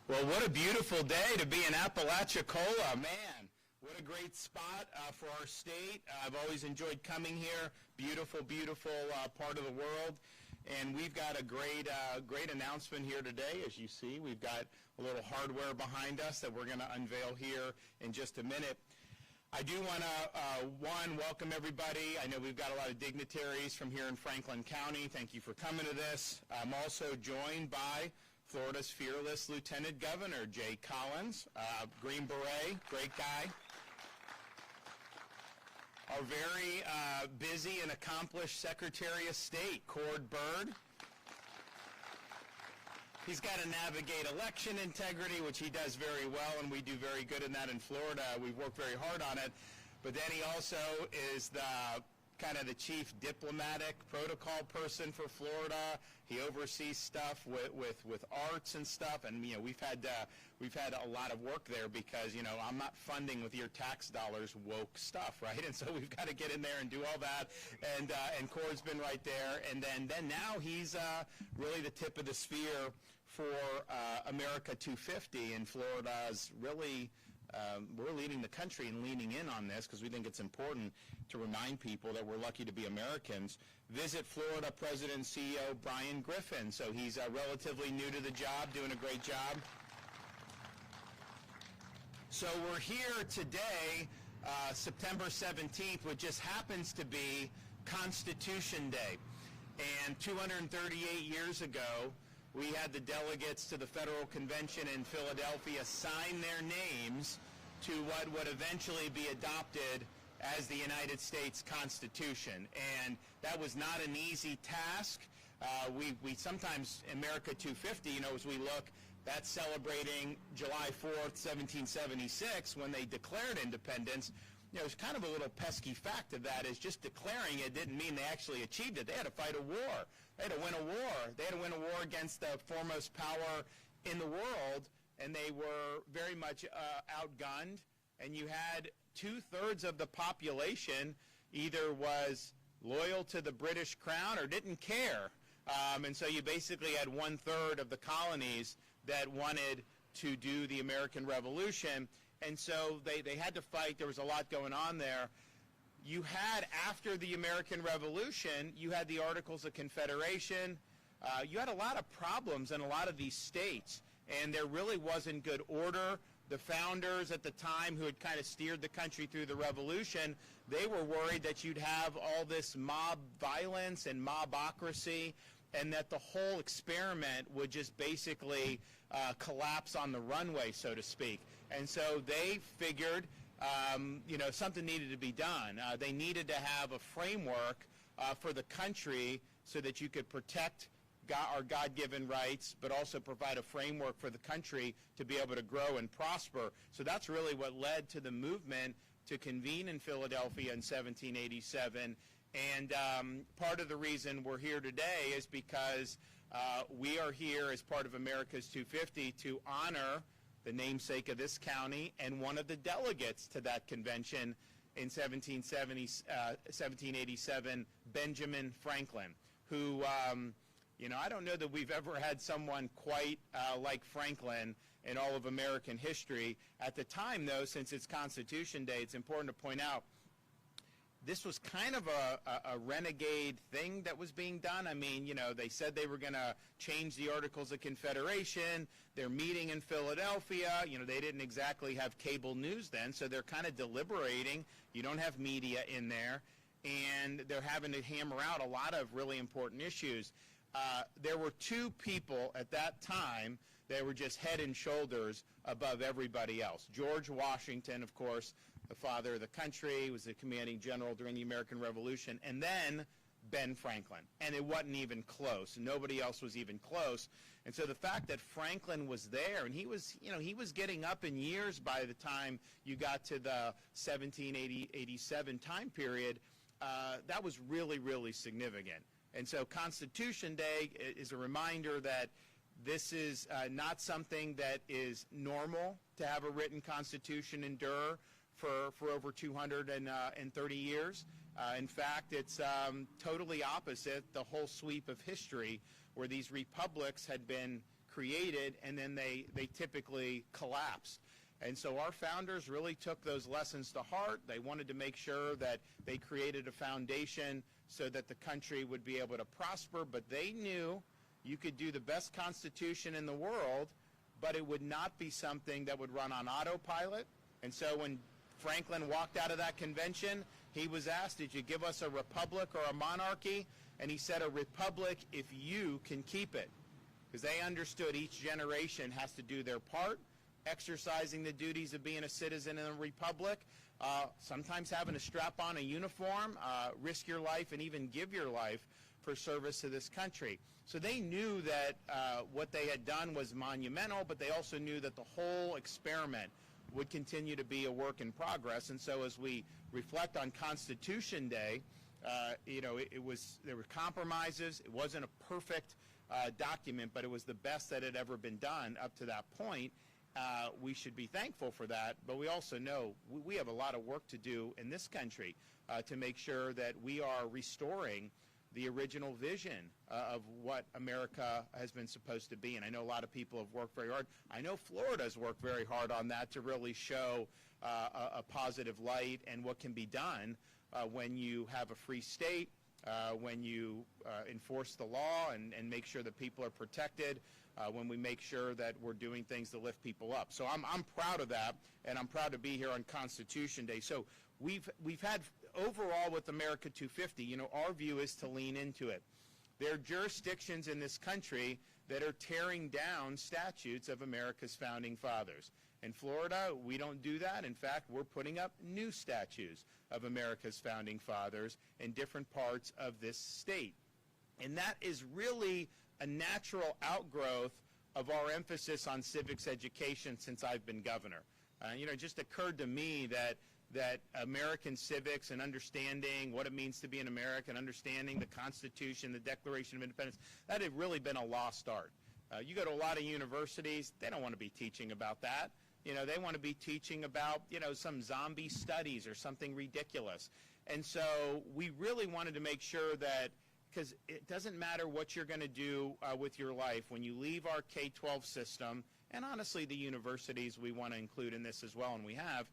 Well, what a beautiful day to be in Apalachicola, man. What a great spot for our state. I've always enjoyed coming here. Beautiful, beautiful part of the world. And we've got a great announcement here today. As you see, we've got a little hardware behind us that we're going to unveil here in just a minute. I do want to, welcome everybody. I know we've got a lot of dignitaries from here in Franklin County. Thank you for coming to this. I'm also joined by Florida's fearless Lieutenant Governor, Jay Collins, Green Beret, great guy. Our very busy and accomplished Secretary of State, Cord Bird. He's got to navigate election integrity, which he does very well, and we do very good in that in Florida. We've worked very hard on it. But then he also is the kind of the chief diplomatic protocol person for Florida. He oversees stuff with arts and stuff, and we've had a lot of work there because I'm not funding with your tax dollars woke stuff, right? And so we've got to get in there and do all that. And Cord's been right there, and then now he's really the tip of the spear for America 250, and Florida's really. We're leading the country and leaning in on this because we think it's important to remind people that we're lucky to be Americans. Visit Florida President and CEO Brian Griffin. So he's relatively new to the job, doing a great job. So we're here today, September 17th, which just happens to be Constitution Day. And 238 years ago, we had the delegates to the Federal Convention in Philadelphia sign their names to what would eventually be adopted as the United States Constitution. And that was not an easy task. We sometimes, America 250, as we look, that's celebrating July 4th, 1776, when they declared independence. It's kind of a little pesky fact of that is just declaring it didn't mean they actually achieved it. They had to fight a war. They had to win a war. They had to win a war against the foremost power in the world, and they were very much outgunned. And you had 2/3 of the population either was loyal to the British Crown or didn't care. And so you basically had 1/3 of the colonies that wanted to do the American Revolution. And so they had to fight. There was a lot going on there. You had, after the American Revolution, you had the Articles of Confederation. You had a lot of problems in a lot of these states, and there really wasn't good order. The founders at the time who had kind of steered the country through the revolution, they were worried that you'd have all this mob violence and mobocracy, and that the whole experiment would just basically collapse on the runway, so to speak. And so they figured, something needed to be done. They needed to have a framework for the country so that you could protect our God-given rights, but also provide a framework for the country to be able to grow and prosper. So that's really what led to the movement to convene in Philadelphia in 1787. And part of the reason we're here today is because we are here as part of America's 250 to honor the namesake of this county and one of the delegates to that convention in 1787, Benjamin Franklin, who, I don't know that we've ever had someone quite like Franklin in all of American history. At the time, though, since it's Constitution Day, it's important to point out this was kind of a renegade thing that was being done. I mean, they said they were going to change the Articles of Confederation. They're meeting in Philadelphia. They didn't exactly have cable news then, so they're kind of deliberating. You don't have media in there, and they're having to hammer out a lot of really important issues. There were two people at that time that were just head and shoulders above everybody else. George Washington, of course, the father of the country, was the commanding general during the American Revolution, and then Ben Franklin. And it wasn't even close. Nobody else was even close. And so the fact that Franklin was there, and he was getting up in years by the time you got to the 1787 time period, that was really, really significant. And so Constitution Day is a reminder that this is not something that is normal to have a written constitution endure for over 230 years. In fact, it's totally opposite the whole sweep of history, where these republics had been created, and then they typically collapsed. And so our founders really took those lessons to heart. They wanted to make sure that they created a foundation so that the country would be able to prosper, but they knew you could do the best Constitution in the world, but it would not be something that would run on autopilot. And so when Franklin walked out of that convention, he was asked, did you give us a republic or a monarchy? And he said, a republic if you can keep it. Because they understood each generation has to do their part, exercising the duties of being a citizen in a republic, sometimes having to strap on a uniform, risk your life, and even give your life for service to this country. So they knew that what they had done was monumental, but they also knew that the whole experiment would continue to be a work in progress. And so as we reflect on Constitution Day, there were compromises. It wasn't a perfect document, but it was the best that had ever been done up to that point. We should be thankful for that, but we also know we have a lot of work to do in this country to make sure that we are restoring the original vision of what America has been supposed to be. And I know a lot of people have worked very hard. I know Florida's worked very hard on that to really show a positive light and what can be done when you have a free state, when you enforce the law and make sure that people are protected, when we make sure that we're doing things to lift people up. So I'm proud of that, and I'm proud to be here on Constitution Day. So we've had, overall with America 250, our view is to lean into it. There are jurisdictions in this country that are tearing down statutes of America's founding fathers. In Florida, we don't do that. In fact, we're putting up new statues of America's founding fathers in different parts of this state. And that is really a natural outgrowth of our emphasis on civics education since I've been governor. It just occurred to me that American civics and understanding what it means to be an American, understanding the Constitution, the Declaration of Independence, that had really been a lost art. You go to a lot of universities, they don't want to be teaching about that. They want to be teaching about, some zombie studies or something ridiculous. And so we really wanted to make sure that, because it doesn't matter what you're going to do with your life, when you leave our K-12 system, and honestly the universities we want to include in this as well, and we have,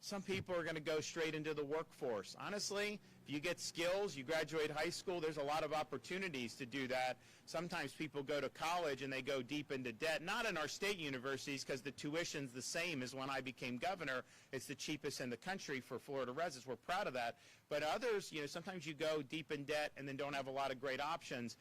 some people are going to go straight into the workforce. Honestly, if you get skills, you graduate high school, there's a lot of opportunities to do that. Sometimes people go to college and they go deep into debt. Not in our state universities, because the tuition's the same as when I became governor. It's the cheapest in the country for Florida residents. We're proud of that. But others, sometimes you go deep in debt and then don't have a lot of great options.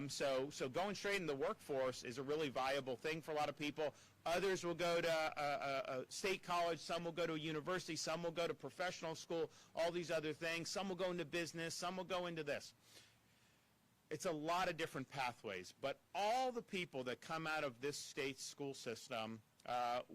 So going straight into the workforce is a really viable thing for a lot of people. Others will go to a state college, some will go to a university, some will go to professional school, all these other things. Some will go into business, some will go into this. It's a lot of different pathways, but all the people that come out of this state's school system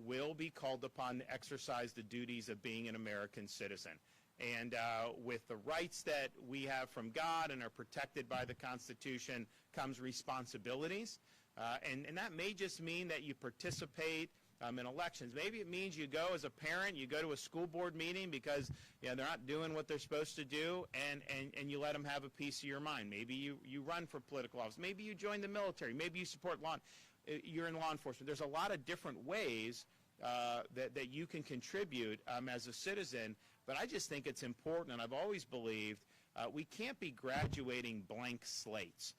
will be called upon to exercise the duties of being an American citizen. And with the rights that we have from God and are protected by the Constitution comes responsibilities. And that may just mean that you participate in elections. Maybe it means you go as a parent, you go to a school board meeting because they're not doing what they're supposed to do, and you let them have a piece of your mind. Maybe you run for political office. Maybe you join the military. Maybe you support you're in law enforcement. There's a lot of different ways that you can contribute as a citizen, but I just think it's important, and I've always believed we can't be graduating blank slates.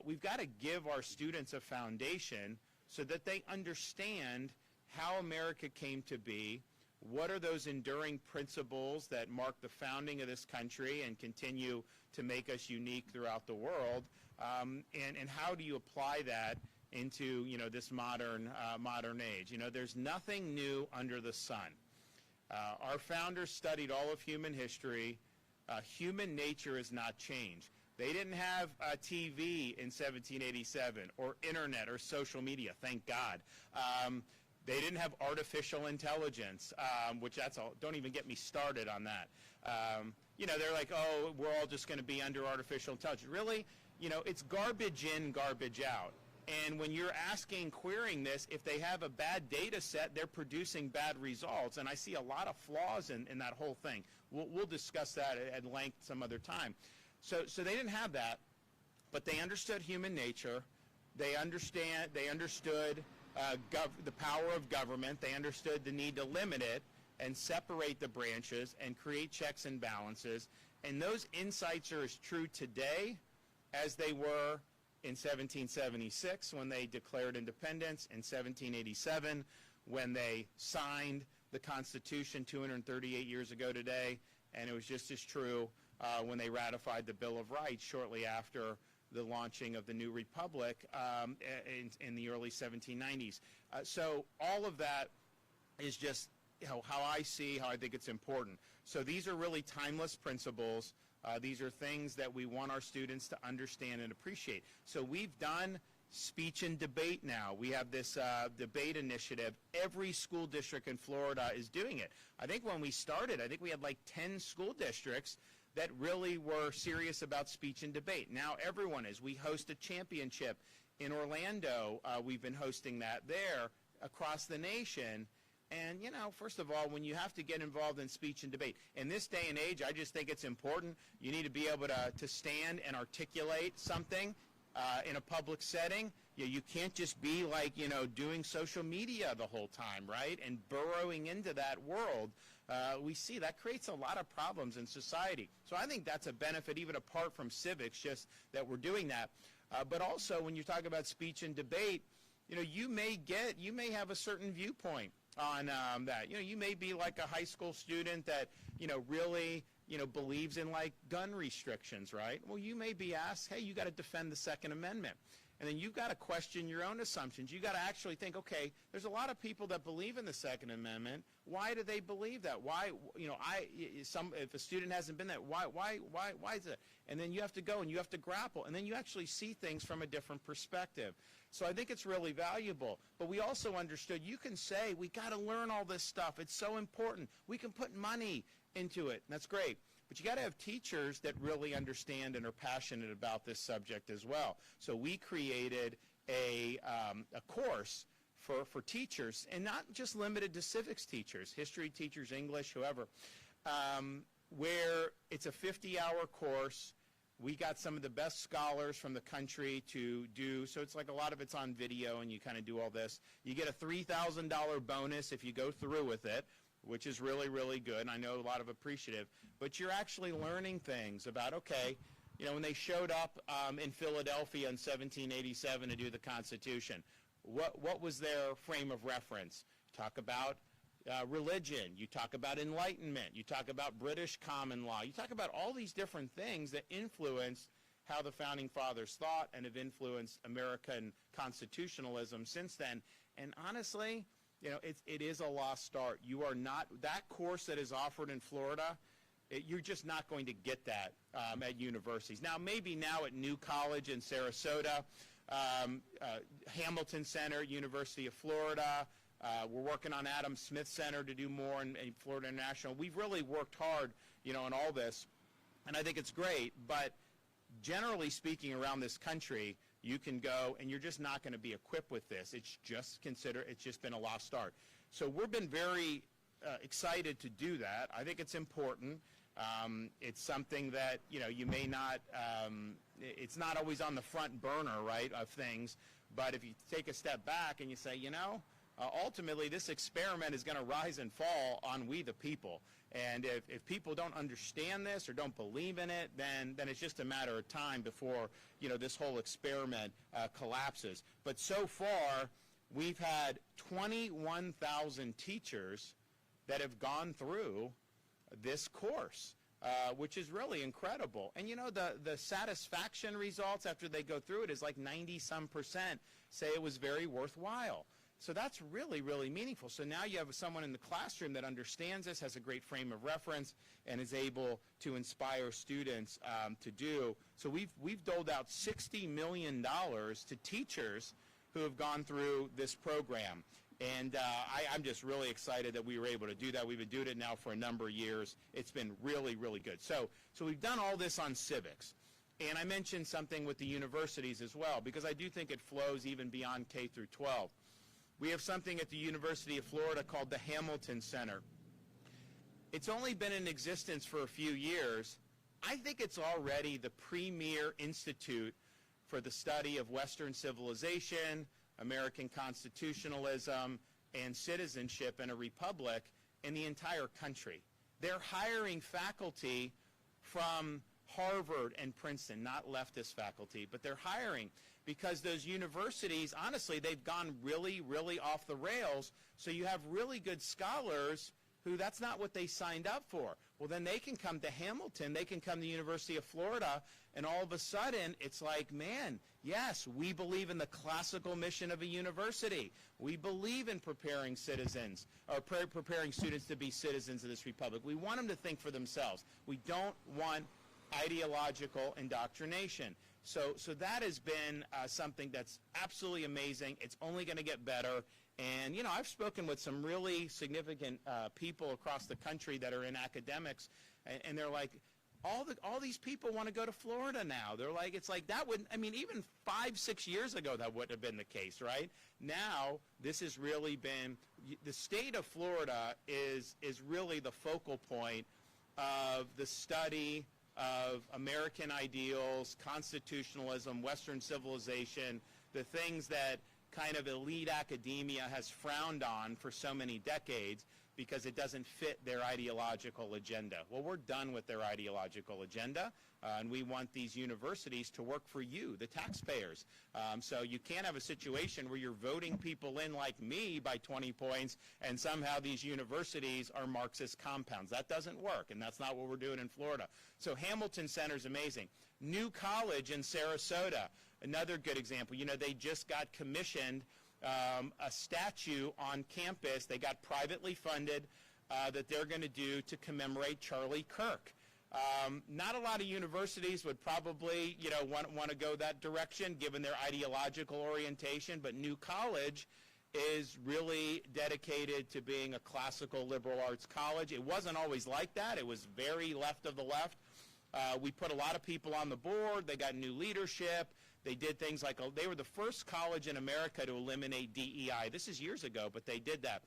We've got to give our students a foundation so that they understand how America came to be, what are those enduring principles that mark the founding of this country and continue to make us unique throughout the world, and how do you apply that into this modern age. There's nothing new under the sun. Our founders studied all of human history. Human nature has not changed. They didn't have TV in 1787 or internet or social media, thank God. They didn't have artificial intelligence, which that's all. Don't even get me started on that. They're like, oh, we're all just going to be under artificial intelligence. Really? It's garbage in, garbage out. And when you're querying this, if they have a bad data set, they're producing bad results. And I see a lot of flaws in that whole thing. We'll discuss that at length some other time. So they didn't have that, but they understood human nature. They understood the power of government. They understood the need to limit it and separate the branches and create checks and balances. And those insights are as true today as they were in 1776 when they declared independence, in 1787 when they signed the Constitution 238 years ago today, and it was just as true when they ratified the Bill of Rights shortly after the launching of the new republic in the early 1790s. So all of that is just how I think it's important. So these are really timeless principles. These are things that we want our students to understand and appreciate. So we've done speech and debate now. We have this debate initiative. Every school district in Florida is doing it. I think when we started, I think we had like 10 school districts that really were serious about speech and debate. Now everyone is. We host a championship in Orlando. We've been hosting that there across the nation. And, you know, first of all, when you have to get involved in speech and debate, in this day and age, I just think it's important. You need to be able to stand and articulate something in a public setting. You can't just be like, doing social media the whole time, right? And burrowing into that world. We see that creates a lot of problems in society. So I think that's a benefit, even apart from civics, just that we're doing that. But also, when you talk about speech and debate, you may have a certain viewpoint on that. You may be like a high school student that, really, believes in like gun restrictions, right? Well, you may be asked, hey, you got to defend the Second Amendment. And then you've got to question your own assumptions. You've got to actually think, okay, there's a lot of people that believe in the Second Amendment. Why do they believe that? Why, if a student hasn't been there, why is it? And then you have to go and you have to grapple. And then you actually see things from a different perspective. So I think it's really valuable. But we also understood, you can say, we got to learn all this stuff. It's so important. We can put money into it. And that's great. But you got to have teachers that really understand and are passionate about this subject as well. So we created a course for teachers, and not just limited to civics teachers, history teachers, English, whoever, where it's a 50-hour course. We got some of the best scholars from the country to do, so it's like a lot of it's on video, and you kind of do all this. You get a $3,000 bonus if you go through with it, which is really, really good, and I know a lot of appreciative. But you're actually learning things about, okay, when they showed up in Philadelphia in 1787 to do the Constitution, what was their frame of reference? Talk about religion. You talk about Enlightenment. You talk about British common law. You talk about all these different things that influenced how the Founding Fathers thought and have influenced American constitutionalism since then. And honestly, it is a lost start. You are not, that course that is offered in Florida, you're just not going to get that at universities. Now, maybe now at New College in Sarasota, Hamilton Center, University of Florida. We're working on Adam Smith Center to do more in Florida International. We've really worked hard, on all this, and I think it's great. But generally speaking, around this country, you can go and you're just not going to be equipped with this. It's just been a lost start. So we've been very excited to do that. I think it's important. It's something that, you may not, it's not always on the front burner, right, of things. But if you take a step back and you say, ultimately this experiment is going to rise and fall on we the people. And if people don't understand this or don't believe in it, then it's just a matter of time before, this whole experiment collapses. But so far, we've had 21,000 teachers that have gone through this course, which is really incredible. And the satisfaction results after they go through it is like 90-some% say it was very worthwhile. So that's really, really meaningful. So now you have someone in the classroom that understands this, has a great frame of reference, and is able to inspire students to do. So we've doled out $60 million to teachers who have gone through this program. And I'm just really excited that we were able to do that. We've been doing it now for a number of years. It's been really, really good. So we've done all this on civics. And I mentioned something with the universities as well, because I do think it flows even beyond K through 12. We have something at the University of Florida called the Hamilton Center. It's only been in existence for a few years. I think it's already the premier institute for the study of Western civilization, American constitutionalism, and citizenship in a republic in the entire country. They're hiring faculty from Harvard and Princeton, not leftist faculty, but they're hiring because those universities, honestly, they've gone really, really off the rails. So you have really good scholars who that's not what they signed up for. Well, then they can come to Hamilton, they can come to the University of Florida, and all of a sudden it's like, man, yes, we believe in the classical mission of a university. We believe in preparing citizens, or preparing students to be citizens of this republic. We want them to think for themselves. We don't want ideological indoctrination. So that has been something that's absolutely amazing. It's only going to get better. And, you know, I've spoken with some really significant people across the country that are in academics, and they're like, all these people want to go to Florida now. They're like, it's like that wouldn't, I mean, even 5-6 years ago that wouldn't have been the case, right? Now, this has really been, the state of Florida is really the focal point of the study of American ideals, constitutionalism, Western civilization, the things that kind of elite academia has frowned on for so many decades because it doesn't fit their ideological agenda. Well, we're done with their ideological agenda, and we want these universities to work for you, the taxpayers. So you can't have a situation where you're voting people in like me by 20 points, and somehow these universities are Marxist compounds. That doesn't work, and that's not what we're doing in Florida. So Hamilton Center is amazing. New College in Sarasota, another good example. You know, they just got commissioned a statue on campus. They got privately funded that they're going to do to commemorate Charlie Kirk. Not a lot of universities would probably, you know, want to go that direction given their ideological orientation, but New College is really dedicated to being a classical liberal arts college. It wasn't always like that. It was very left of the left. We put a lot of people on the board. They got new leadership. They did things like, they were the first college in America to eliminate DEI. This is years ago, but they did that.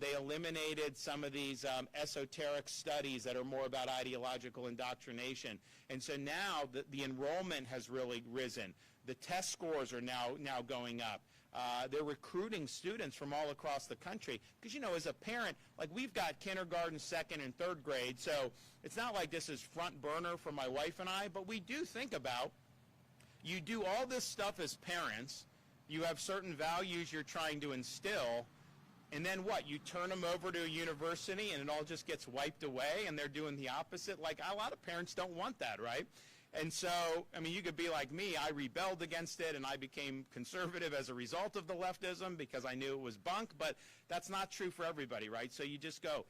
They eliminated some of these esoteric studies that are more about ideological indoctrination. And so now the enrollment has really risen. The test scores are now going up. They're recruiting students from all across the country. Because, you know, as a parent, like we've got kindergarten, second, and third grade, so it's not like this is front burner for my wife and I, but we do think about, you do all this stuff as parents, you have certain values you're trying to instill, and then what? You turn them over to a university and it all just gets wiped away and they're doing the opposite? Like, a lot of parents don't want that, right? And so, I mean, you could be like me. I rebelled against it and I became conservative as a result of the leftism because I knew it was bunk, but that's not true for everybody, right? So you just go.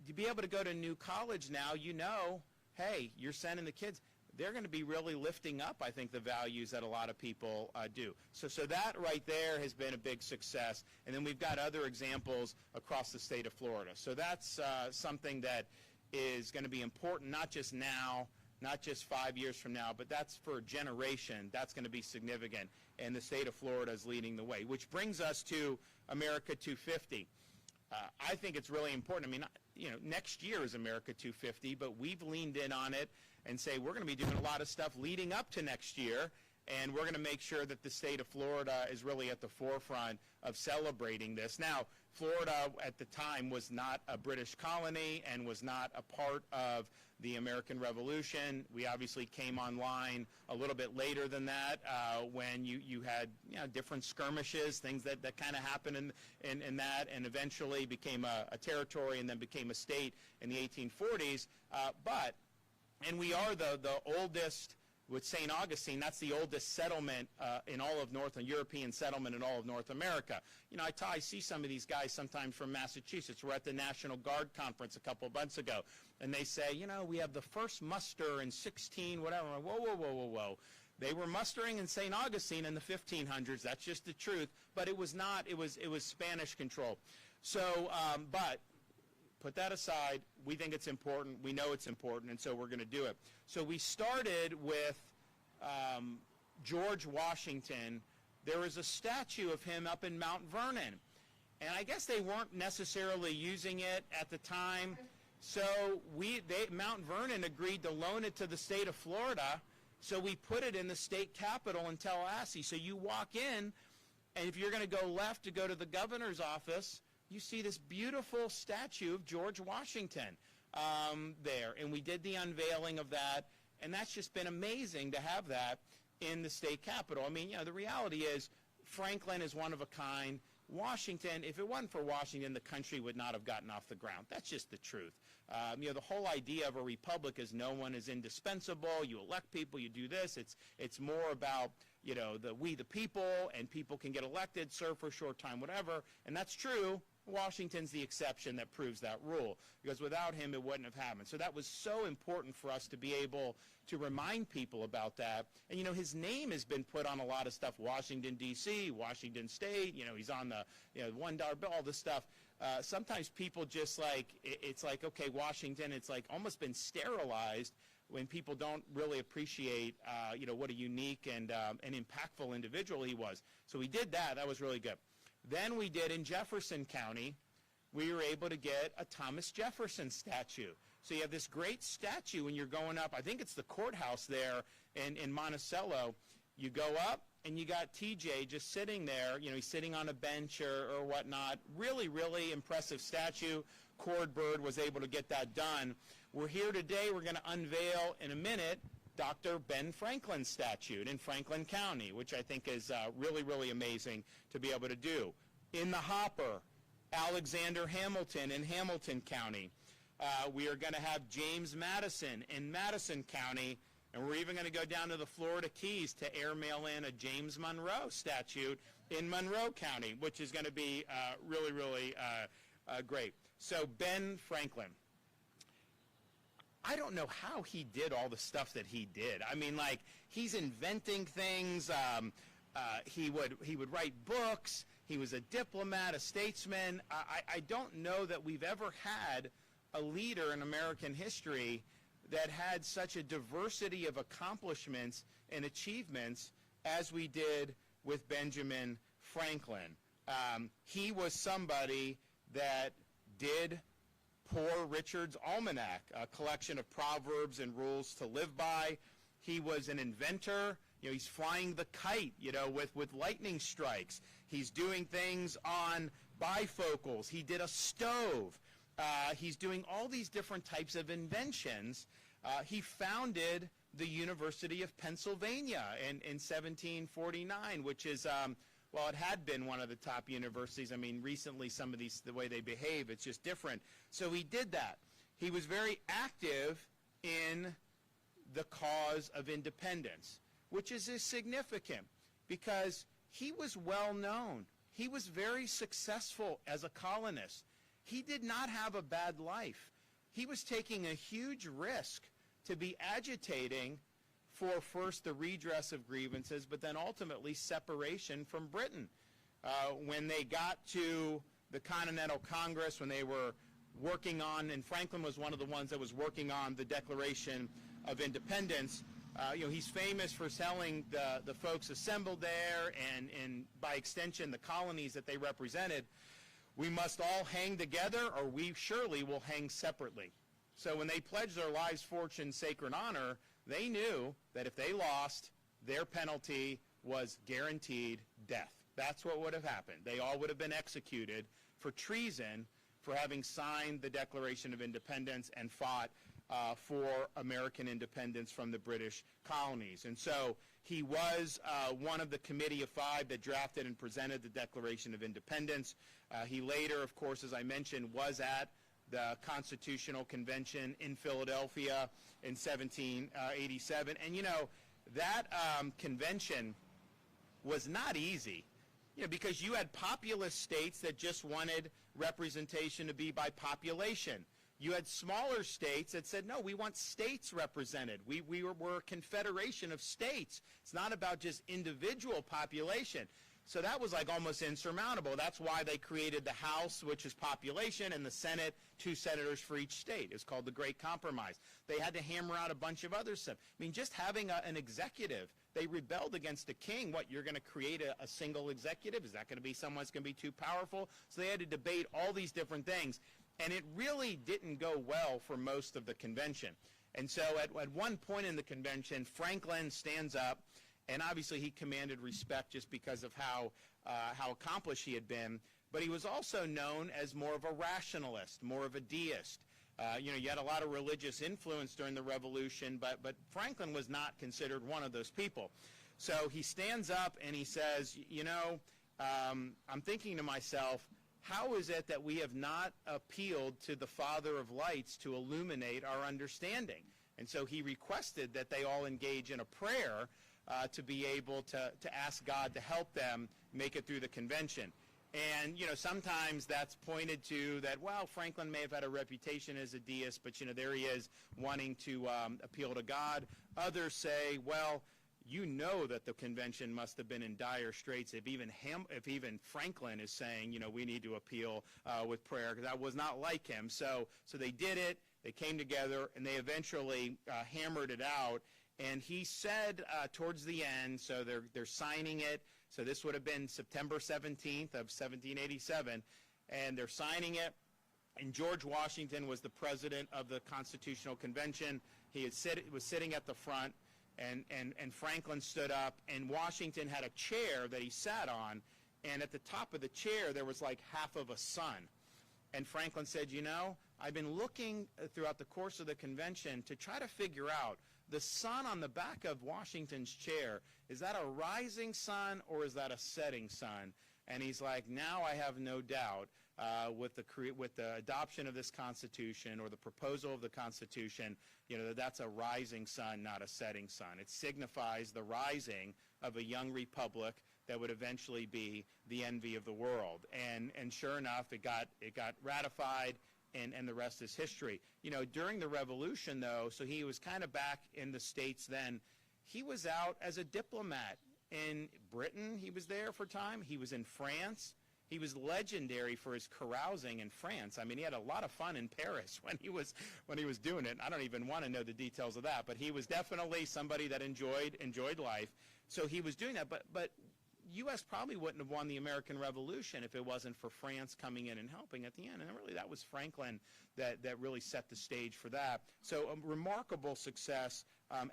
To be able to go to New College now, you know, hey, you're sending the kids. They're going to be really lifting up, I think, the values that a lot of people do. So that right there has been a big success. And then we've got other examples across the state of Florida. So that's something that is going to be important, not just now, not just 5 years from now, but that's for a generation. That's going to be significant. And the state of Florida is leading the way, which brings us to America 250. I think it's really important. I mean, you know, next year is America 250, but we've leaned in on it and say we're going to be doing a lot of stuff leading up to next year, and we're going to make sure that the state of Florida is really at the forefront of celebrating this. Now, Florida at the time was not a British colony and was not a part of the American Revolution. We obviously came online a little bit later than that when you had, you know, different skirmishes, things that kind of happened in that, and eventually became a territory and then became a state in the 1840s. And we are the oldest, with St. Augustine, that's the oldest settlement in all of European settlement in all of North America. You know, I see some of these guys sometimes from Massachusetts. We're at the National Guard Conference a couple of months ago, and they say, you know, we have the first muster in 16, whatever. I'm like, whoa, whoa, whoa, whoa, whoa. They were mustering in St. Augustine in the 1500s. That's just the truth. But it was not. It was Spanish control. So, but put that aside. We think it's important. We know it's important, and so we're going to do it. So we started with George Washington. There was a statue of him up in Mount Vernon, and I guess they weren't necessarily using it at the time. So Mount Vernon agreed to loan it to the state of Florida, So we put it in the state capitol in Tallahassee. So you walk in, and if you're going to go left to go to the governor's office, you see this beautiful statue of George Washington there. And we did the unveiling of that, and that's just been amazing to have that in the state capitol. I mean, you know, the reality is Franklin is one of a kind. Washington, if it wasn't for Washington, the country would not have gotten off the ground. That's just the truth. You know, the whole idea of a republic is no one is indispensable. You elect people, you do this. It's more about, you know, we the people, and people can get elected, serve for a short time, whatever. And that's true. Washington's the exception that proves that rule, because without him it wouldn't have happened. So that was so important for us to be able to remind people about that. And, you know, his name has been put on a lot of stuff, Washington, D.C., Washington State, you know, he's on the, you know, $1 bill, all this stuff. Sometimes people just like, it's like, okay, Washington, it's like almost been sterilized when people don't really appreciate, you know, what a unique and an impactful individual he was. So we did that. That was really good. Then we did in Jefferson County, we were able to get a Thomas Jefferson statue. So you have this great statue when you're going up, I think it's the courthouse there in Monticello. You go up and you got TJ just sitting there, you know, he's sitting on a bench or whatnot. Really, really impressive statue. Cord Bird was able to get that done. We're here today, we're going to unveil in a minute Dr. Ben Franklin's statue in Franklin County, which I think is really, really amazing to be able to do. In the hopper, Alexander Hamilton in Hamilton County. We are going to have James Madison in Madison County, and we're even going to go down to the Florida Keys to airmail in a James Monroe statue in Monroe County, which is going to be really, really great. So Ben Franklin. I don't know how he did all the stuff that he did. I mean, like, he's inventing things. He would write books. He was a diplomat, a statesman. I don't know that we've ever had a leader in American history that had such a diversity of accomplishments and achievements as we did with Benjamin Franklin. He was somebody that did Poor Richard's Almanac, a collection of proverbs and rules to live by. He was an inventor. You know, he's flying the kite, you know, with lightning strikes. He's doing things on bifocals. He did a stove. He's doing all these different types of inventions. He founded the University of Pennsylvania in 1749, which is, well, it had been one of the top universities. I mean, recently some of these, the way they behave, it's just different. So he did that. He was very active in the cause of independence, which is significant because he was well known. He was very successful as a colonist. He did not have a bad life. He was taking a huge risk to be agitating for first the redress of grievances, but then ultimately separation from Britain. When they got to the Continental Congress, when they were working on, and Franklin was one of the ones that was working on the Declaration of Independence, you know, he's famous for telling the folks assembled there, and by extension the colonies that they represented, we must all hang together or we surely will hang separately. So when they pledged their lives, fortune, sacred honor, they knew that if they lost, their penalty was guaranteed death. That's what would have happened. They all would have been executed for treason for having signed the Declaration of Independence and fought for American independence from the British colonies. And so he was one of the Committee of Five that drafted and presented the Declaration of Independence. He later, of course, as I mentioned, was at the Constitutional Convention in Philadelphia in 1787. And, you know, that convention was not easy, you know, because you had populous states that just wanted representation to be by population. You had smaller states that said, no, we want states represented. We were a confederation of states. It's not about just individual population. So that was like almost insurmountable. That's why they created the House, which is population, and the Senate, 2 senators for each state. It's called the Great Compromise. They had to hammer out a bunch of other stuff. I mean, just having an executive, they rebelled against a king. What, you're going to create a single executive? Is that going to be someone that's going to be too powerful? So they had to debate all these different things. And it really didn't go well for most of the convention. And so at one point in the convention, Franklin stands up, and obviously he commanded respect just because of how accomplished he had been, but he was also known as more of a rationalist, more of a deist. You had a lot of religious influence during the Revolution, but Franklin was not considered one of those people. So he stands up and he says, I'm thinking to myself, how is it that we have not appealed to the Father of Lights to illuminate our understanding? And so he requested that they all engage in a prayer to be able to ask God to help them make it through the convention. And, sometimes that's pointed to that, well, Franklin may have had a reputation as a deist, but, there he is wanting to appeal to God. Others say, well, that the convention must have been in dire straits if even Franklin is saying, we need to appeal with prayer, because that was not like him. So they did it, they came together, and they eventually hammered it out. And he said towards the end, so they're signing it, so this would have been September 17th of 1787, and they're signing it, and George Washington was the president of the Constitutional Convention. He was sitting at the front, and Franklin stood up, and Washington had a chair that he sat on, and at the top of the chair there was like half of a sun. And Franklin said, I've been looking throughout the course of the convention to try to figure out the sun on the back of Washington's chair, is that a rising sun or is that a setting sun? And he's like, now I have no doubt with the adoption of this Constitution, or the proposal of the Constitution, that's a rising sun, not a setting sun. It signifies the rising of a young republic that would eventually be the envy of the world. And sure enough, it got ratified, and the rest is history. During the Revolution, though, so he was kind of back in the States then, he was out as a diplomat. In Britain, he was there for a time. He was in France. He was legendary for his carousing in France. I mean, he had a lot of fun in Paris when he was doing it. I don't even want to know the details of that, but he was definitely somebody that enjoyed life. So he was doing that, but U.S. probably wouldn't have won the American Revolution if it wasn't for France coming in and helping at the end. And really, that was Franklin that really set the stage for that. So a remarkable success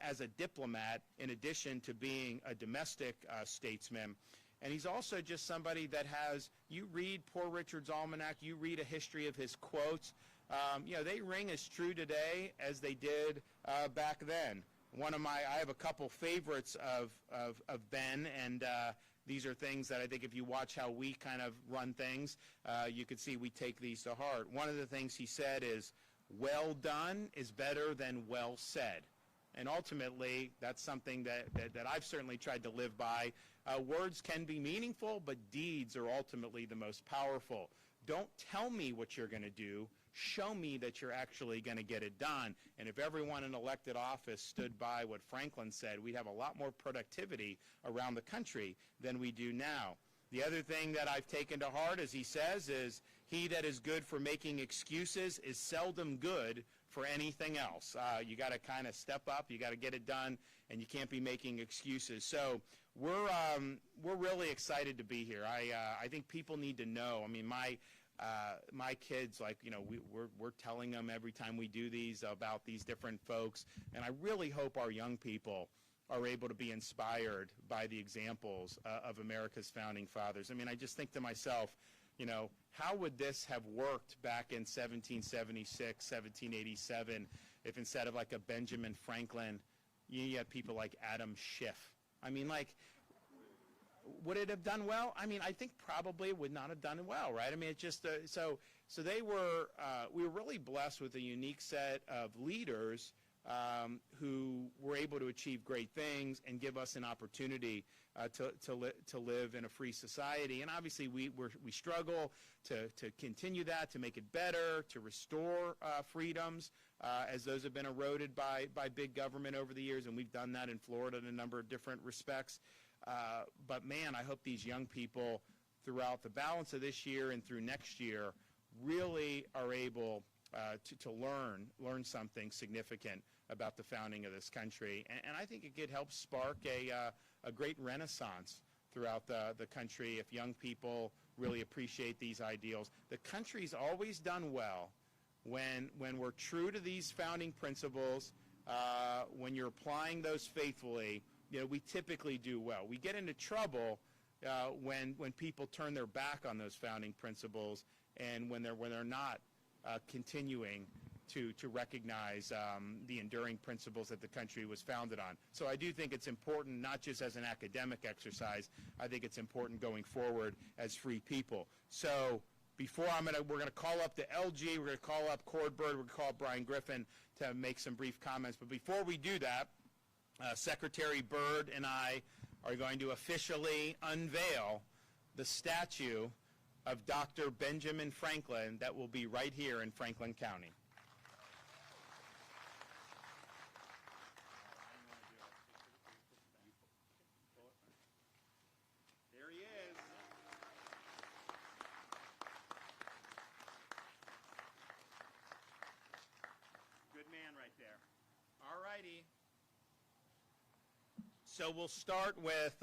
as a diplomat, in addition to being a domestic statesman. And he's also just somebody that you read Poor Richard's Almanac, you read a history of his quotes, they ring as true today as they did back then. I have a couple favorites of Ben, and these are things that I think if you watch how we kind of run things, you could see we take these to heart. One of the things he said is, well done is better than well said. And ultimately, that's something that I've certainly tried to live by. Words can be meaningful, but deeds are ultimately the most powerful. Don't tell me what you're going to do. Show me that you're actually going to get it done. And if everyone in elected office stood by what Franklin said, we'd have a lot more productivity around the country than we do now. The other thing that I've taken to heart, as he says, is he that is good for making excuses is seldom good for anything else. You got to kind of step up, you got to get it done, and you can't be making excuses. So we're really excited to be here. I think people need to know. I mean, my kids, we're telling them every time we do these about these different folks, and I really hope our young people are able to be inspired by the examples of America's founding fathers. I mean, I just think to myself, how would this have worked back in 1776, 1787, if instead of like a Benjamin Franklin, you had people like Adam Schiff? I mean, would it have done well? I mean, I think probably it would not have done well, right? I mean, it just, so we were really blessed with a unique set of leaders who were able to achieve great things and give us an opportunity to live in a free society. And obviously we struggle to continue that, to make it better, to restore freedoms as those have been eroded by big government over the years, and we've done that in Florida in a number of different respects. But man, I hope these young people throughout the balance of this year and through next year really are able to learn something significant about the founding of this country. And I think it could help spark a great renaissance throughout the country if young people really appreciate these ideals. The country's always done well when we're true to these founding principles when you're applying those faithfully, we typically do well. We get into trouble when people turn their back on those founding principles and when they're not continuing to recognize the enduring principles that the country was founded on. So I do think it's important, not just as an academic exercise. I think it's important going forward as free people. So before we're going to call up the LG, we're going to call up Cord Bird, we're going to call up Brian Griffin to make some brief comments. But before we do that, Secretary Byrd and I are going to officially unveil the statue of Dr. Benjamin Franklin that will be right here in Franklin County. There he is. Good man right there. All righty. So we'll start with,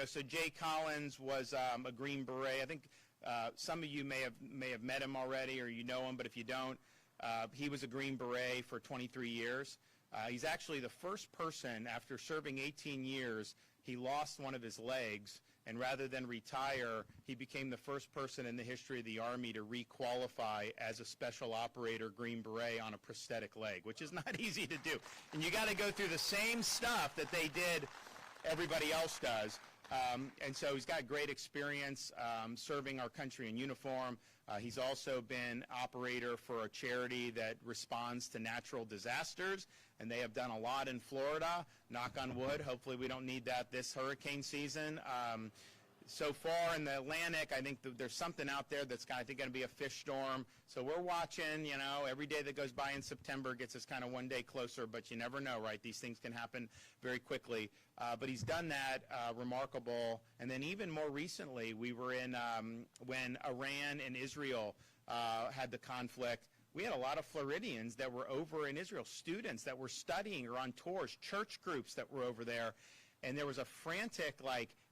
so Jay Collins was a Green Beret. I think some of you may have met him already, or you know him, but if you don't, he was a Green Beret for 23 years. He's actually the first person, after serving 18 years, he lost one of his legs, and rather than retire, he became the first person in the history of the Army to re-qualify as a special operator Green Beret on a prosthetic leg, which is not easy to do. And you got to go through the same stuff that they did, everybody else does. And so he's got great experience serving our country in uniform. He's also been operator for a charity that responds to natural disasters, and they have done a lot in Florida. Knock on wood, hopefully we don't need that this hurricane season. So far in the Atlantic, I think there's something out there that's, I think, going to be a fish storm. So we're watching, every day that goes by in September gets us kind of one day closer, but you never know, right? These things can happen very quickly. But he's done that, remarkable. And then even more recently, we were in, when Iran and Israel had the conflict, we had a lot of Floridians that were over in Israel, students that were studying or on tours, church groups that were over there. And there was a frantic,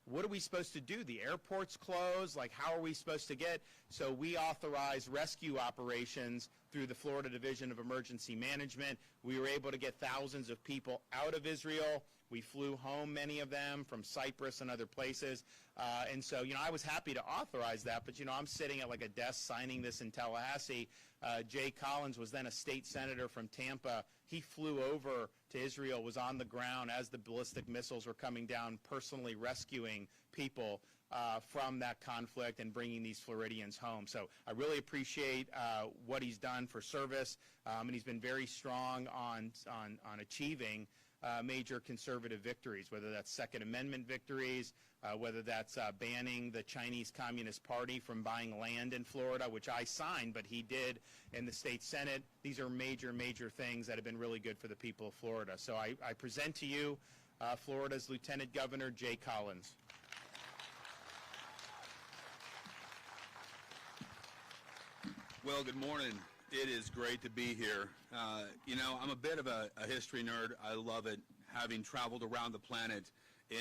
what are we supposed to do? The airport's closed. How are we supposed to get? So we authorized rescue operations through the Florida Division of Emergency Management. We were able to get thousands of people out of Israel. We flew home, many of them, from Cyprus and other places. And so, I was happy to authorize that. But, I'm sitting at a desk signing this in Tallahassee. Jay Collins was then a state senator from Tampa. He flew over to Israel, was on the ground as the ballistic missiles were coming down, personally rescuing people from that conflict and bringing these Floridians home. So I really appreciate what he's done for service, and he's been very strong on achieving major conservative victories, whether that's Second Amendment victories, whether that's banning the Chinese Communist Party from buying land in Florida, which I signed, but he did in the state Senate. These are major, major things that have been really good for the people of Florida. So I present to you Florida's Lieutenant Governor Jay Collins. Well, good morning. It is great to be here. I'm a bit of a history nerd. I love it, having traveled around the planet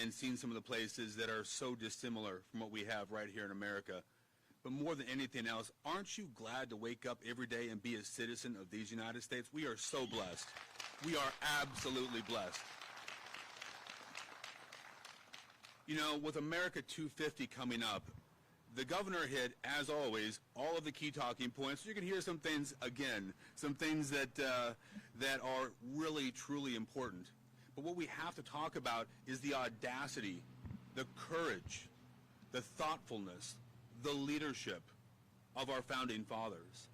and seen some of the places that are so dissimilar from what we have right here in America. But more than anything else, aren't you glad to wake up every day and be a citizen of these United States? We are so blessed. We are absolutely blessed. With America 250 coming up, the governor hit, as always, all of the key talking points. You can hear some things again, some things that are really, truly important. But what we have to talk about is the audacity, the courage, the thoughtfulness, the leadership of our founding fathers.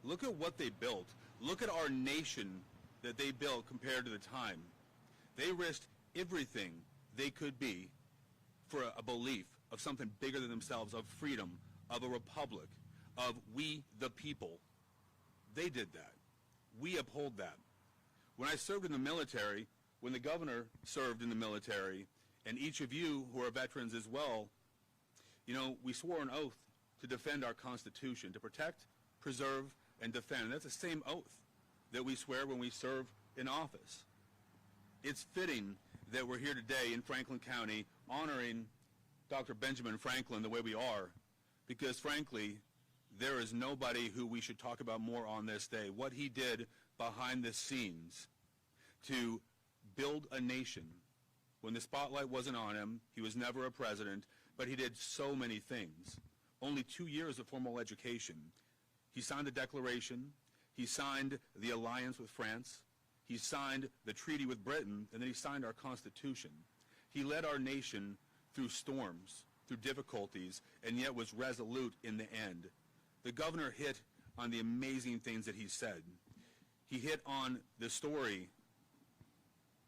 Look at what they built. Look at our nation that they built compared to the time. They risked everything they could be for a belief of something bigger than themselves, of freedom, of a republic, of we the people. They did that. We uphold that. When I served in the military, when the governor served in the military, and each of you who are veterans as well, we swore an oath to defend our Constitution, to protect, preserve, and defend. And that's the same oath that we swear when we serve in office. It's fitting that we're here today in Franklin County honoring Dr. Benjamin Franklin the way we are, because frankly, there is nobody who we should talk about more on this day. What he did behind the scenes to build a nation. When the spotlight wasn't on him, he was never a president, but he did so many things. Only 2 years of formal education. He signed the Declaration, he signed the alliance with France, he signed the treaty with Britain, and then he signed our Constitution. He led our nation through storms, through difficulties, and yet was resolute in the end. The governor hit on the amazing things that he said. He hit on the story,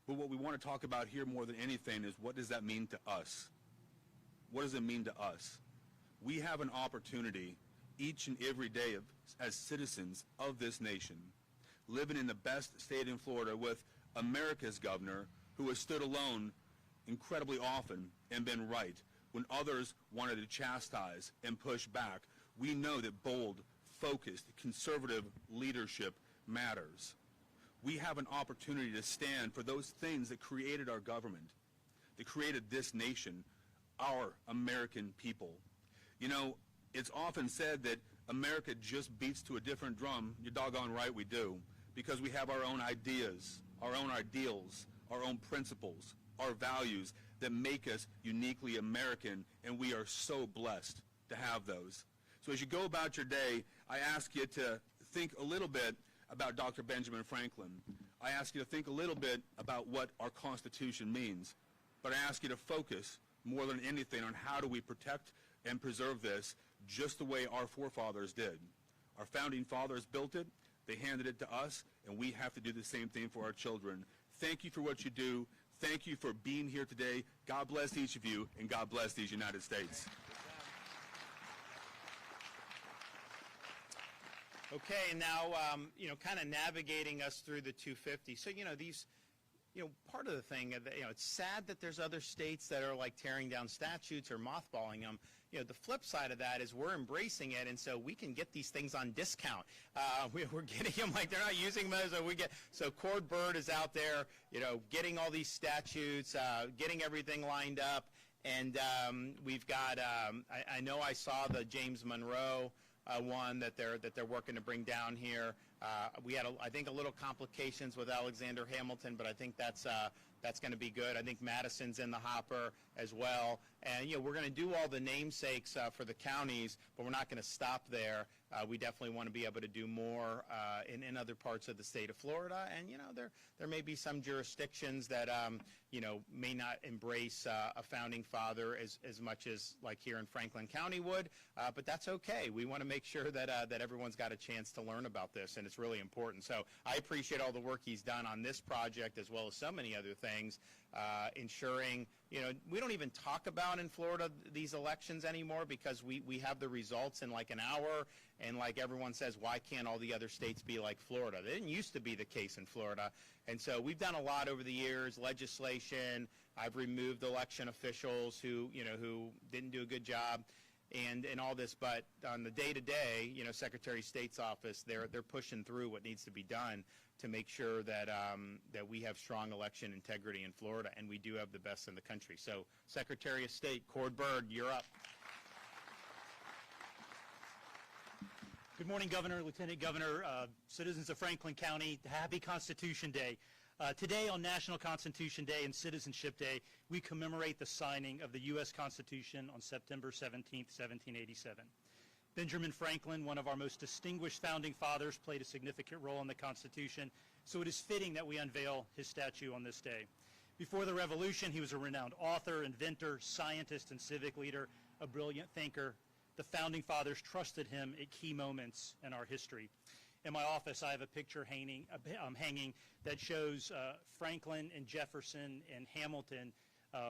but what we want to talk about here more than anything is, what does that mean to us? What does it mean to us? We have an opportunity each and every day as citizens of this nation, living in the best state in Florida with America's governor, who has stood alone incredibly often and been right when others wanted to chastise and push back. We know that bold, focused, conservative leadership matters. We have an opportunity to stand for those things that created our government, that created this nation, our American people. You know, it's often said that America just beats to a different drum. You're doggone right we do, because we have our own ideas, our own ideals, our own principles, our values that make us uniquely American, and we are so blessed to have those. So as you go about your day, I ask you to think a little bit about Dr. Benjamin Franklin. I ask you to think a little bit about what our Constitution means, but I ask you to focus more than anything on how do we protect and preserve this just the way our forefathers did. Our founding fathers built it, they handed it to us, and we have to do the same thing for our children. Thank you for what you do. Thank you for being here today. God bless each of you, and God bless these United States. Okay, and now, kind of navigating us through the 250. So, part of the thing, it's sad that there's other states that are like tearing down statutes or mothballing them. The flip side of that is we're embracing it, and so we can get these things on discount. We're getting them like they're not using them, so Cord Bird is out there, getting all these statutes, getting everything lined up, and we've got. I know I saw the James Monroe one that they're working to bring down here. We had, I think, a little complications with Alexander Hamilton, but I think that's going to be good. I think Madison's in the hopper as well. And, we're going to do all the namesakes for the counties, but we're not going to stop there. We definitely want to be able to do more in other parts of the state of Florida. And, there may be some jurisdictions that, may not embrace a founding father as much as like here in Franklin County would, but that's okay. We want to make sure that everyone's got a chance to learn about this, and it's really important. So I appreciate all the work he's done on this project as well as so many other things, ensuring, we don't even talk about in Florida these elections anymore because we have the results in like an hour, and like everyone says, why can't all the other states be like Florida? That didn't used to be the case in Florida. And so we've done a lot over the years, legislation. I've removed election officials who didn't do a good job and all this, but on the day-to-day, Secretary of State's office, they're pushing through what needs to be done to make sure that we have strong election integrity in Florida, and we do have the best in the country. So, Secretary of State, Cord Bird, you're up. Good morning, Governor, Lieutenant Governor, citizens of Franklin County. Happy Constitution Day. Today on National Constitution Day and Citizenship Day, we commemorate the signing of the U.S. Constitution on September 17, 1787. Benjamin Franklin, one of our most distinguished founding fathers, played a significant role in the Constitution, so it is fitting that we unveil his statue on this day. Before the Revolution, he was a renowned author, inventor, scientist, and civic leader, a brilliant thinker. The founding fathers trusted him at key moments in our history. In my office, I have a picture hanging that shows Franklin and Jefferson and Hamilton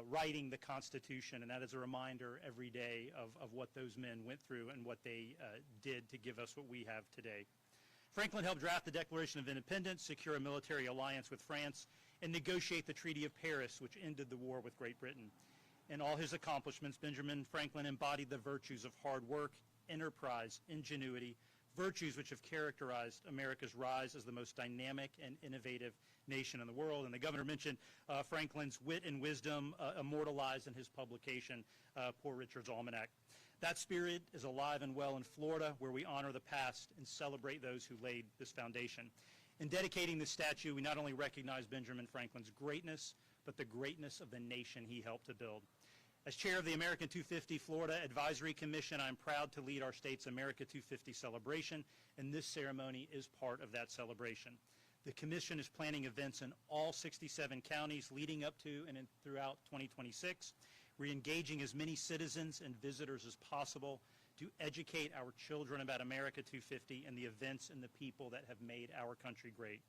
writing the Constitution, and that is a reminder every day of what those men went through and what they did to give us what we have today. Franklin helped draft the Declaration of Independence, secure a military alliance with France, and negotiate the Treaty of Paris, which ended the war with Great Britain. In all his accomplishments, Benjamin Franklin embodied the virtues of hard work, enterprise, ingenuity, virtues which have characterized America's rise as the most dynamic and innovative nation in the world. And the governor mentioned Franklin's wit and wisdom immortalized in his publication, Poor Richard's Almanac. That spirit is alive and well in Florida, where we honor the past and celebrate those who laid this foundation. In dedicating this statue, we not only recognize Benjamin Franklin's greatness, but the greatness of the nation he helped to build. As chair of the American 250 Florida Advisory Commission, I'm proud to lead our state's America 250 celebration, and this ceremony is part of that celebration. The commission is planning events in all 67 counties leading up to and throughout 2026. We're engaging as many citizens and visitors as possible to educate our children about America 250 and the events and the people that have made our country great.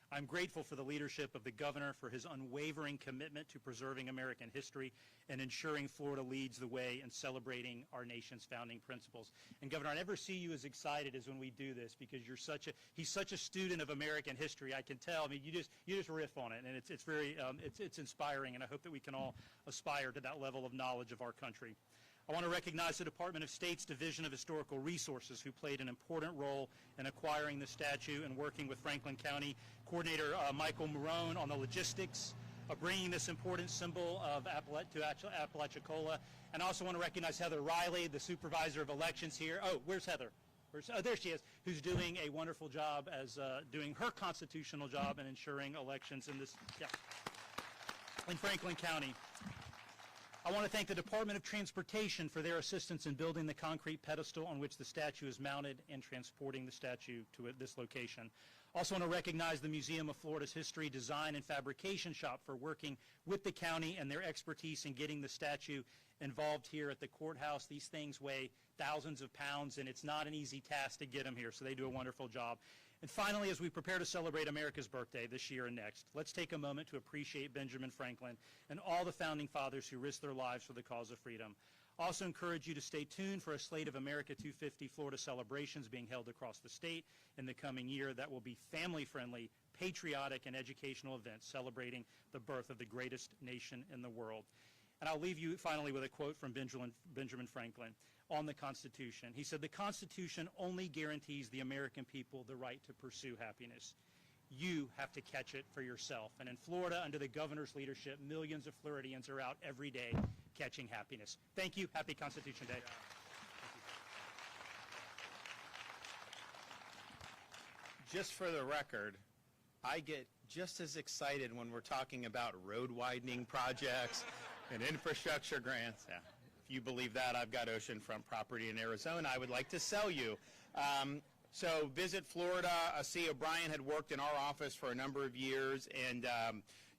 I'm grateful for the leadership of the governor for his unwavering commitment to preserving American history and ensuring Florida leads the way in celebrating our nation's founding principles. And Governor, I never see you as excited as when we do this because he's such a student of American history. I can tell. I mean, you just riff on it, and it's very it's inspiring. And I hope that we can all aspire to that level of knowledge of our country. I want to recognize the Department of State's Division of Historical Resources, who played an important role in acquiring the statue and working with Franklin County Coordinator Michael Marone on the logistics of bringing this important symbol of to Apalachicola. And I also want to recognize Heather Riley, the Supervisor of Elections here. Oh, where's Heather? Oh, there she is, who's doing a wonderful job as doing her constitutional job and ensuring elections in Franklin County. I want to thank the Department of Transportation for their assistance in building the concrete pedestal on which the statue is mounted and transporting the statue to this location. Also want to recognize the Museum of Florida's History, Design, and Fabrication Shop for working with the county and their expertise in getting the statue involved here at the courthouse. These things weigh thousands of pounds, and it's not an easy task to get them here, so they do a wonderful job. And finally, as we prepare to celebrate America's birthday this year and next, let's take a moment to appreciate Benjamin Franklin and all the founding fathers who risked their lives for the cause of freedom. I also encourage you to stay tuned for a slate of America 250 Florida celebrations being held across the state in the coming year that will be family-friendly, patriotic, and educational events celebrating the birth of the greatest nation in the world. And I'll leave you finally with a quote from Benjamin Franklin on the Constitution. He said, "The Constitution only guarantees the American people the right to pursue happiness. You have to catch it for yourself." And in Florida, under the governor's leadership, millions of Floridians are out every day catching happiness. Thank you. Happy Constitution Day. Just for the record, I get just as excited when we're talking about road widening projects and infrastructure grants. Yeah. If you believe that, I've got oceanfront property in Arizona I would like to sell you. So visit Florida. C. O'Brien had worked in our office for a number of years, and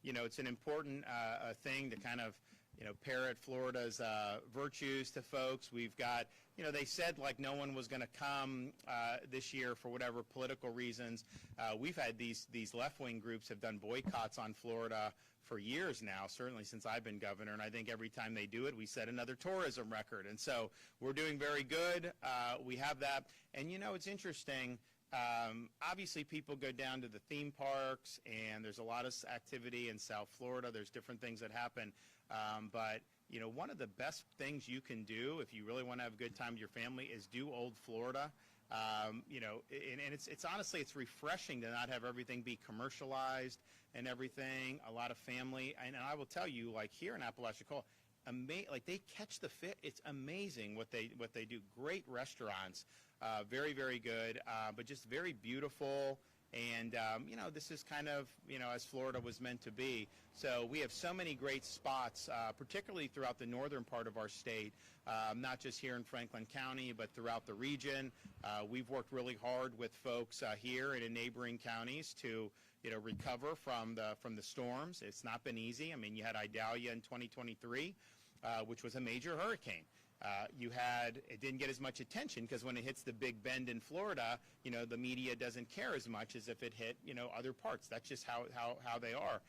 it's an important thing to kind of parrot Florida's virtues to folks. We've got, they said like no one was going to come this year for whatever political reasons. We've had these left-wing groups have done boycotts on Florida for years now, certainly since I've been governor, and I think every time they do it, we set another tourism record. And so we're doing very good. We have that. And, it's interesting. Obviously, people go down to the theme parks, and there's a lot of activity in South Florida. There's different things that happen. But one of the best things you can do if you really want to have a good time with your family is do Old Florida. And it's honestly, it's refreshing to not have everything be commercialized and everything, a lot of family. And I will tell you, like here in Apalachicola, like they catch the fit. It's amazing what they do. Great restaurants, very, very good, but just very beautiful. And, this is kind of, as Florida was meant to be. So we have so many great spots, particularly throughout the northern part of our state, not just here in Franklin County, but throughout the region. We've worked really hard with folks here and in neighboring counties to, recover from the storms. It's not been easy. I mean, you had Idalia in 2023, which was a major hurricane. It didn't get as much attention because when it hits the Big Bend in Florida, the media doesn't care as much as if it hit, other parts. That's just how they are.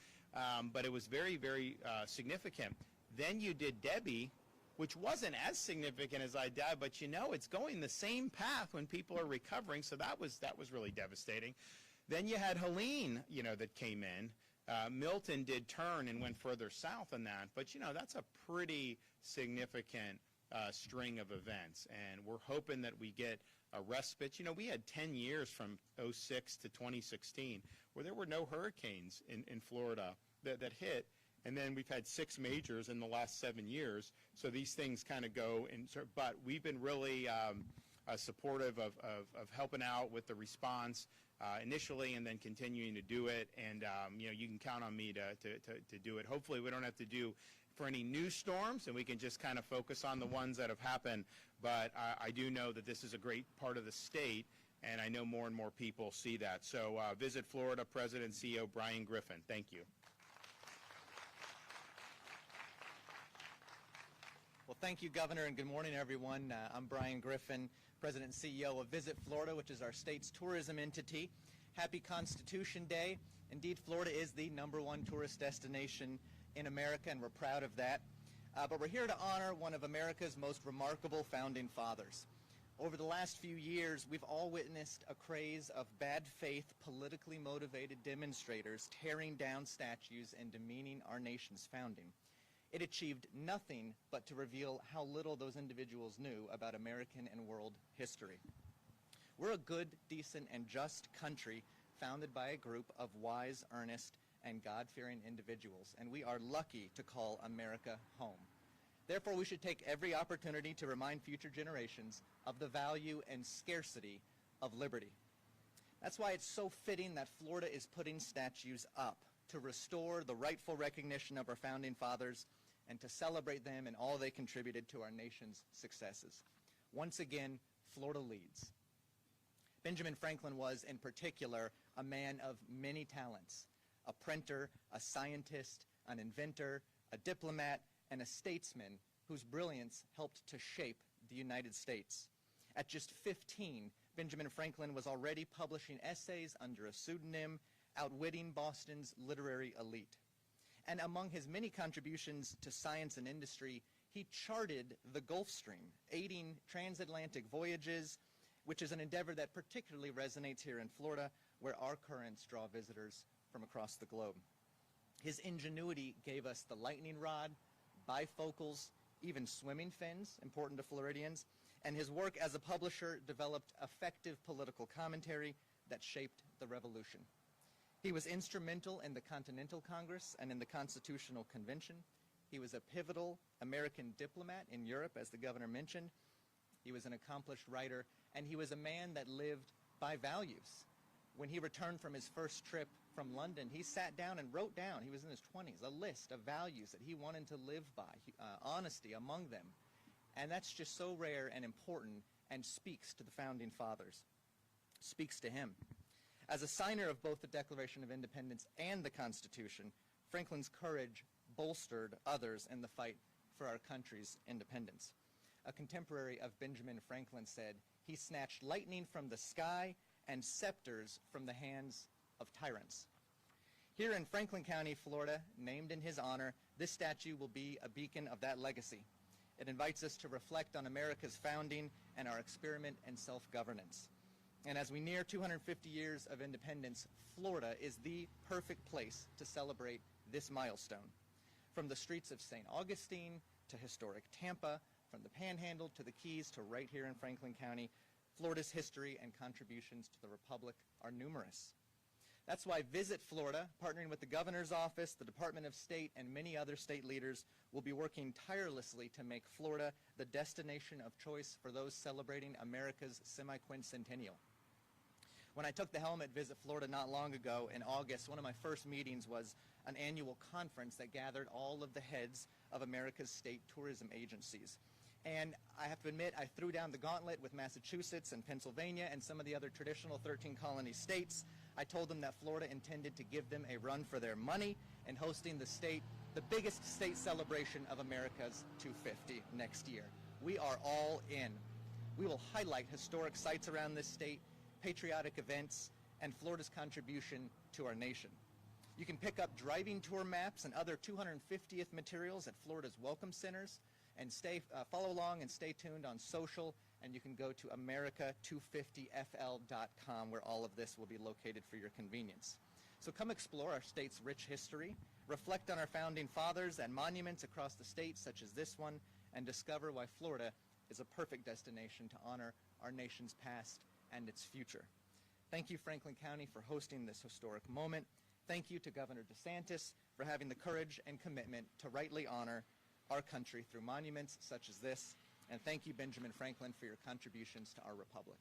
But it was very, very significant. Then you did Debbie, which wasn't as significant as Idalia, but it's going the same path when people are recovering. So that was really devastating. Then you had Helene, that came in. Milton did turn and went further south on that. But, that's a pretty significant string of events, and we're hoping that we get a respite. We had 10 years from 2006 to 2016 where there were no hurricanes in Florida that hit, and then we've had 6 majors in the last 7 years, so these things kind of go in. But we've been really supportive of helping out with the response, initially and then continuing to do it. And, you can count on me to do it. Hopefully we don't have to do for any new storms, and we can just kind of focus on the ones that have happened. But I do know that this is a great part of the state, and I know more and more people see that. So Visit Florida President and CEO Brian Griffin. Thank you. Well, thank you, Governor, and good morning, everyone. I'm Brian Griffin, President and CEO of Visit Florida, which is our state's tourism entity. Happy Constitution Day. Indeed, Florida is the #1 tourist destination in America, and we're proud of that. But we're here to honor one of America's most remarkable founding fathers. Over the last few years, we've all witnessed a craze of bad faith, politically motivated demonstrators tearing down statues and demeaning our nation's founding. It achieved nothing but to reveal how little those individuals knew about American and world history. We're a good, decent, and just country founded by a group of wise, earnest, and God-fearing individuals, and we are lucky to call America home. Therefore, we should take every opportunity to remind future generations of the value and scarcity of liberty. That's why it's so fitting that Florida is putting statues up to restore the rightful recognition of our founding fathers and to celebrate them and all they contributed to our nation's successes. Once again, Florida leads. Benjamin Franklin was, in particular, a man of many talents: a printer, a scientist, an inventor, a diplomat, and a statesman whose brilliance helped to shape the United States. At just 15, Benjamin Franklin was already publishing essays under a pseudonym, outwitting Boston's literary elite. And among his many contributions to science and industry, he charted the Gulf Stream, aiding transatlantic voyages, which is an endeavor that particularly resonates here in Florida, where our currents draw visitors from across the globe. His ingenuity gave us the lightning rod, bifocals, even swimming fins, important to Floridians, and his work as a publisher developed effective political commentary that shaped the Revolution. He was instrumental in the Continental Congress and in the Constitutional Convention. He was a pivotal American diplomat in Europe, as the governor mentioned. He was an accomplished writer, and he was a man that lived by values. When he returned from his first trip from London, he sat down and wrote down, he was in his 20s, a list of values that he wanted to live by, honesty among them. And that's just so rare and important and speaks to the Founding Fathers, speaks to him. As a signer of both the Declaration of Independence and the Constitution, Franklin's courage bolstered others in the fight for our country's independence. A contemporary of Benjamin Franklin said, "He snatched lightning from the sky and scepters from the hands of tyrants." Here in Franklin County, Florida, named in his honor, this statue will be a beacon of that legacy. It invites us to reflect on America's founding and our experiment in self-governance. And as we near 250 years of independence, Florida is the perfect place to celebrate this milestone. From the streets of St. Augustine to historic Tampa, from the Panhandle to the Keys to right here in Franklin County, Florida's history and contributions to the Republic are numerous. That's why Visit Florida, partnering with the Governor's Office, the Department of State, and many other state leaders, will be working tirelessly to make Florida the destination of choice for those celebrating America's semi-quincentennial. When I took the helm at Visit Florida not long ago in August, one of my first meetings was an annual conference that gathered all of the heads of America's state tourism agencies. And I have to admit, I threw down the gauntlet with Massachusetts and Pennsylvania and some of the other traditional 13 colony states. I told them that Florida intended to give them a run for their money in hosting the biggest state celebration of America's 250 next year. We are all in. We will highlight historic sites around this state, patriotic events, and Florida's contribution to our nation. You can pick up driving tour maps and other 250th materials at Florida's Welcome Centers, and follow along and stay tuned on social, and you can go to america250fl.com where all of this will be located for your convenience. So come explore our state's rich history, reflect on our founding fathers and monuments across the state such as this one, and discover why Florida is a perfect destination to honor our nation's past and its future. Thank you, Franklin County, for hosting this historic moment. Thank you to Governor DeSantis for having the courage and commitment to rightly honor our country through monuments such as this. And thank you, Benjamin Franklin, for your contributions to our republic.